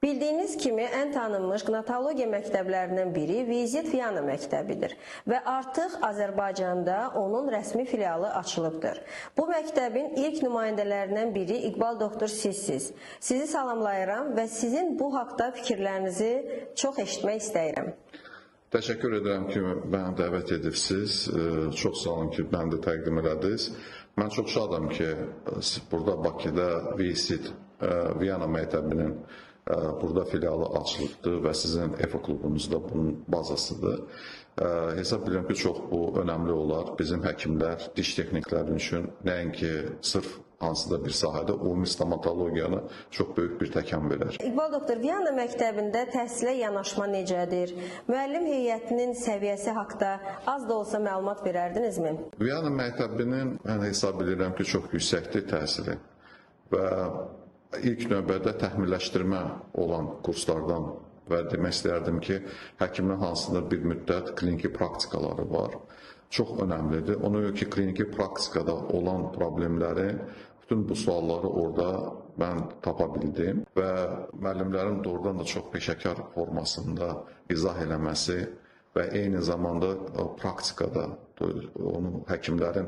Bildiyiniz kimi ən tanınmış qnatologiya məktəblərindən biri Vizit Viyana məktəbidir və artıq Azərbaycanda onun rəsmi filialı açılıbdır. Bu məktəbin ilk nümayəndələrindən biri İqbal doktor sizsiz. Sizi salamlayıram və sizin bu haqda fikirlərinizi çox eşitmək istəyirəm. Təşəkkür edirəm ki, məni dəvət edibsiniz. Çox sağ olun ki, məni də təqdim elədiniz. Mən çox şadam ki, burada Bakıda Vizit Viyana məktəbinin burada filialı açılıbdır və sizin EFO klubunuzda bunun bazasıdır. Hesab edirəm ki, çox bu önəmli olar. Bizim həkimlər, diş texnikləri üçün nəinki sırf hansıda bir sahədə ümumi stomatologiyanı çox böyük bir təkan verər. İqbal doktor, Viyana məktəbində təhsilə yanaşma necədir? Müəllim heyətinin səviyyəsi haqda az da olsa məlumat verərdinizmi? Viyana məktəbinin mən hesab edirəm ki, çox yüksəkdir təhsili və ilk növbədə təhmilləşdirmə olan kurslardan və demək istəyərdim ki, həkimlər hansında bir müddət kliniki praktikaları var. Çox önəmlidir. Ona görə ki, kliniki praktikada olan problemləri, bütün bu sualları orada mən tapa bildim və müəllimlərin doğrudan da çox peşəkar formasında izah eləməsi və eyni zamanda praktikada onu həkimlərin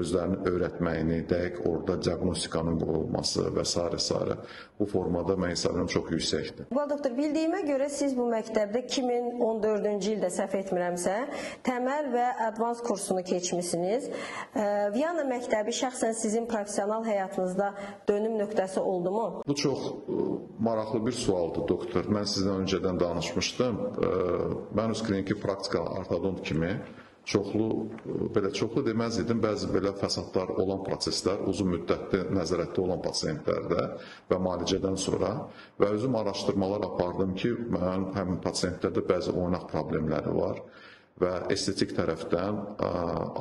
özlərini öyrətməyini, dəqiq orada diaqnostikanın qoyulması və s. bu formada mən hesab edirəm çox yüksəkdir. İqbal doktor, bildiyimə görə siz bu məktəbdə 2014-cü ildə səhv etmirəmsə, təməl və advans kursunu keçmisiniz. Viyana məktəbi şəxsən sizin professional həyatınızda dönüm nöqtəsi oldumu? Bu çox maraqlı bir sualdır, doktor. Mən sizdən öncədən danışmışdım. Mən öz kliniki praktika ortodont kimi belə çoxlu deməz idim, bəzi belə fəsadlar olan proseslər uzun müddətli nəzarətdə olan pasientlərdə və müalicədən sonra və özüm araşdırmalar apardım ki, mən həmin pasientlərdə bəzi oynaq problemləri var və estetik tərəfdən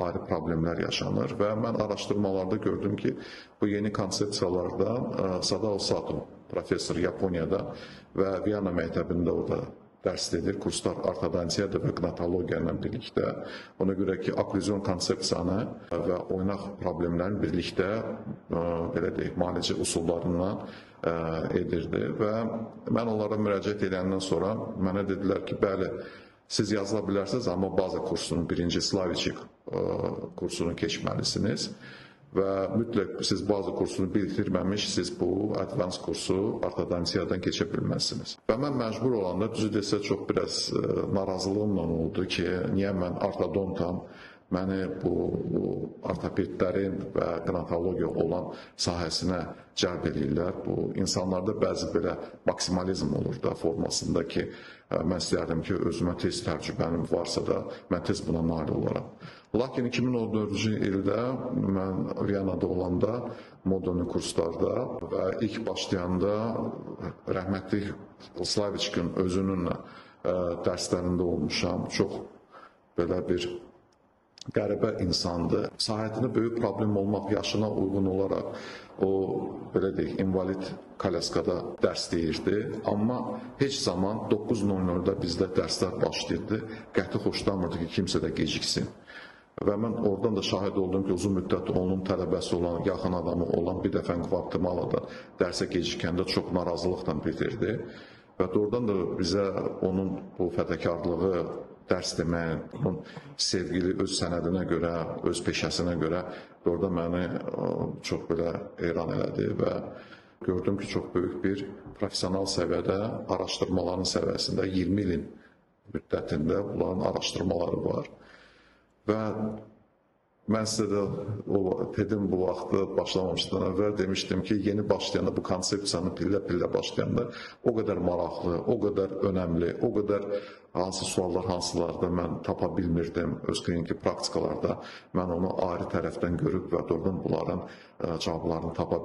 ayrı problemlər yaşanır və mən araşdırmalarda gördüm ki, bu yeni konsepsiyalardan Sadao Sato professor Yaponiyada və Viyana məktəbində orada dərs edir, kurslar ortodontiya və qnatologiya ilə birlikdə. Ona görə ki, oklüzyon konsepsiyanı və oynaq problemlərini birlikdə belə deyək, müalicə üsullarından edirdi və mən onlara müraciət edəndən sonra mənə dedilər ki, bəli, siz yazıla bilərsiniz, amma baza kursunun, birinci Slaviçik kursunu keçməlisiniz və mütləq siz bazı kursunu bitirməmiş, siz bu advans kursu ortodontiyadan keçə bilməzsiniz. Və mən məcbur olanda, düzü desə, çox biraz narazılığımla oldu ki, niyə mən ortodontam, məni bu ortopedlərin və qnatologiya olan sahəsinə cəlb edirlər. Bu insanlarda bəzi belə maksimalizm olur da formasında ki, mən istəyərdim ki, özümə tez təcrübənim varsa da mən tez buna nail olaram. Lakin 2014-cü ildə mən Viyanada olanda Modonun kurslarda və ilk başlayanda rəhmətli Slaviçkin özünün dərslərində olmuşam. Çox belə bir qəribə insandır. Sahətində böyük problem olmaq yaşına uyğun olaraq o, belə deyək, invalid kalyaskada dərs deyirdi. Amma heç zaman 9:00-da bizdə dərslər başlayırdı. Qəti xoşlamırdı ki, kimsə də geciksin. Və mən oradan da şahid oldum ki, uzun müddət onun tələbəsi olan, yaxın adamı olan bir dəfə Qvartimalada dərsə gecikəndə çox narazılıqla bitirdi. Və doğrudan da bizə onun bu fədəkarlığı, dərs demək, onun sevgili öz sənədinə görə, öz peşəsinə görə doğrudan məni çox belə heyran elədi və gördüm ki, çox böyük bir professional səviyyədə, araşdırmaların səviyyəsində 20 ilin müddətində bunların araşdırmaları var. Və mən sizə də dedim bu vaxtı başlamamışdan əvvəl demişdim ki, yeni başlayanda bu konsepsiyanı pillə-pillə başlayanda o qədər maraqlı, o qədər önəmli, o qədər hansı suallar hansılarda mən tapa bilmirdim öz kliniki praktikalarda. Mən onu ayrı tərəfdən görüb və doğrudan bunların cavablarını tapa